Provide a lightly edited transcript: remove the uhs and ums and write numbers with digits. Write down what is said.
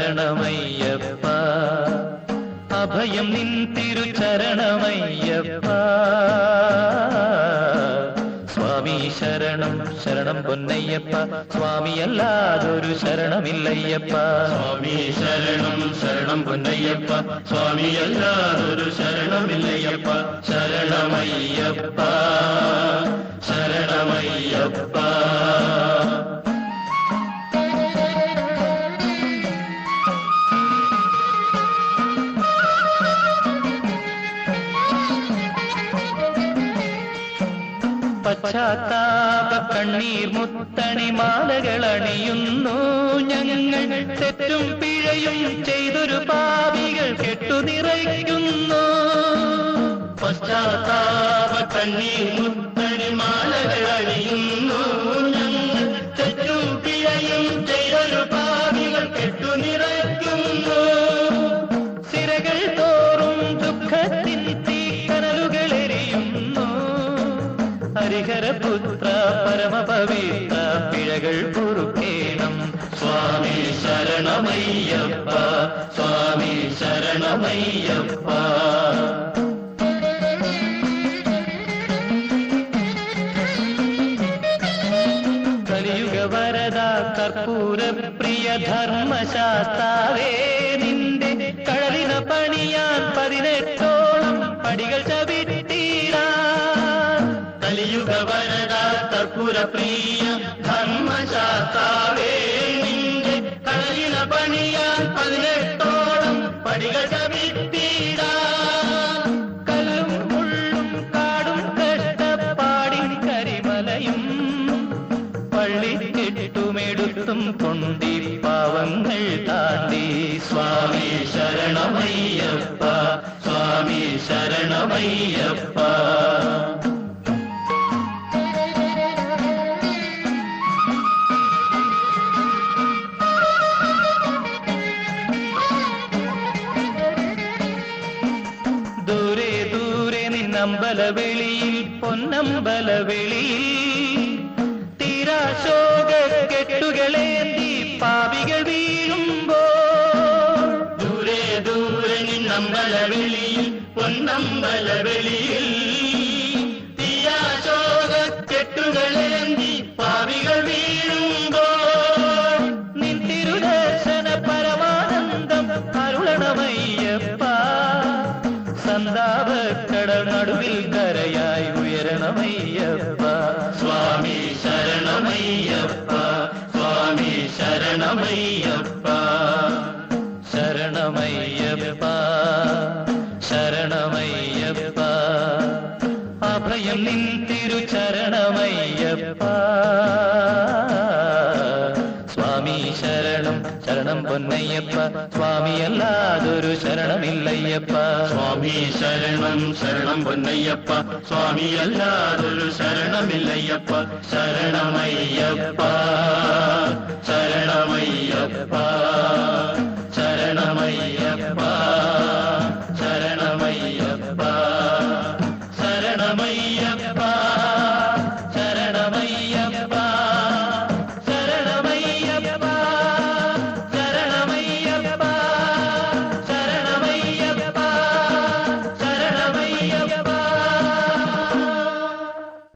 ശരണമയ്യപ്പ അഭയം നിൻ തിരുചരണമയ്യപ്പ സ്വാമി ശരണം ശരണം പൊന്നയ്യപ്പ സ്വാമിയല്ലാതൊരു ശരണമില്ലയ്യപ്പ സ്വാമി ശരണം ശരണം പൊന്നയ്യപ്പ സ്വാമിയല്ലാതൊരു ശരണമില്ലയ്യപ്പ ശരണമയ്യപ്പ ശരണമയ്യപ്പ പശ്ചാത്താപ കണ്ണീർ മുത്തണിമാലകളണിയുന്നു ഞങ്ങൾ തെറ്റും പിഴയും ചെയ്തൊരു പാപികൾ കെട്ടുനിറയ്ക്കുന്നു പശ്ചാത്താപ കണ്ണീർ മുത്തണിമാലകളണിയുന്നു ഞങ്ങൾ തെറ്റും പിഴയും ചെയ്തൊരു പാപികൾ കെട്ടുനിറയ്ക്കുന്നു സിരകൾ തോറും ദുഃഖത്തിൻ തീക്കനലുകളെരിയുന്നു ഹരിഹരപുത്ര പരമപവിത്ര പിഴകൾ പൊറുക്കേണം സ്വാമി ശരണമയ്യപ്പ സ്വാമി ശരണമയ്യപ്പ കലിയുഗ വരദ കർപ്പൂര പ്രിയ ധർമ്മശാസ്താവേ നിന്റെ കഴലിന പണിയാൻ 18ഓളം പടികൾ ചവിട്ടീരാൻ കലിയുഗ വരദ കർപ്പൂര പ്രിയ ധർമ്മശാസ്താവേ നിന്റെ കഴലിന പണിയാൻ 18ഓളം പടികൾ ചവിട്ടീരാൻ കല്ലും മുള്ളും കാടും കഷ്ടപ്പാടിൻ കരിമലയും പള്ളിക്കെട്ടുമെടുത്തും കൊണ്ടി പാവങ്ങൾ താണ്ടി സ്വാമി ശരണമയ്യപ്പ സ്വാമി ശരണമയ്യപ്പ ദൂരെ ദൂരെ നിന്നമ്പലവെളിയിൽ പൊന്നമ്പലവെളിയിൽ തീരാശോക കെട്ടുകളേന്തി പാപികൾ വീഴുമ്പോൾ ദൂരെ ദൂരെ നിന്നമ്പലവെളിയിൽ പൊന്നമ്പലവെളിയിൽ തീയാശോക കെട്ടുകളേന്തി പാപികൾ വീഴുമ്പോൾ നിൻ തിരുദർശന പരമാനന്ദം അരുളണമയ്യപ്പ സന്താപക്കടൽ നടുവിൽ കരയായി ഉയരണമയ്യപ്പ സ്വാമി ശരണമയ്യപ്പ സ്വാമി ശരണമയ്യപ്പ ശരണമയ്യപ്പ ശരണമയ്യപ്പ അഭയം നിൻ തിരുചരണമയ്യപ്പ സ്വാമി ശരണം ശരണം പൊന്നയ്യപ്പ സ്വാമിയല്ലാതൊരു ശരണമില്ലയ്യപ്പ സ്വാമി ശരണം ശരണം പൊന്നയ്യപ്പ സ്വാമിയല്ലാതൊരു ശരണമില്ലയ്യപ്പ ശരണമയ്യപ്പ ശരണമയ്യപ്പ